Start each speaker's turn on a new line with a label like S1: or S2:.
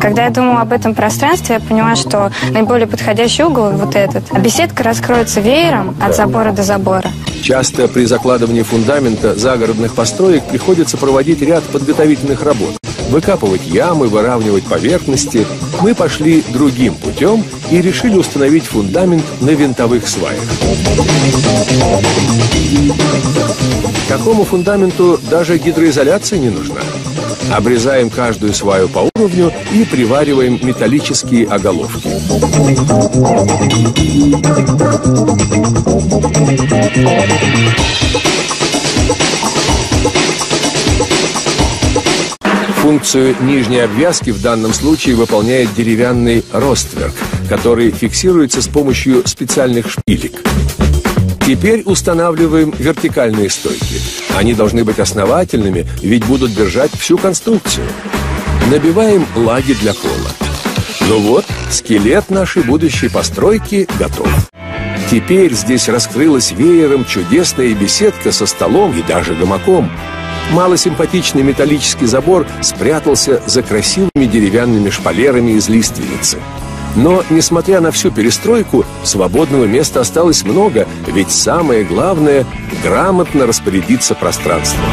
S1: Когда я думала об этом пространстве, я поняла, что наиболее подходящий угол вот этот. А беседка раскроется веером от забора до забора.
S2: Часто при закладывании фундамента загородных построек приходится проводить ряд подготовительных работ. Выкапывать ямы, выравнивать поверхности. Мы пошли другим путем и решили установить фундамент на винтовых сваях. Такому фундаменту даже гидроизоляция не нужна. Обрезаем каждую сваю по уровню и привариваем металлические оголовки. Функцию нижней обвязки в данном случае выполняет деревянный ростверк, который фиксируется с помощью специальных шпилек. Теперь устанавливаем вертикальные стойки. Они должны быть основательными, ведь будут держать всю конструкцию. Набиваем лаги для пола. Ну вот, скелет нашей будущей постройки готов. Теперь здесь раскрылась веером чудесная беседка со столом и даже гамаком. Малосимпатичный металлический забор спрятался за красивыми деревянными шпалерами из лиственницы. Но, несмотря на всю перестройку, свободного места осталось много, ведь самое главное – грамотно распорядиться пространством.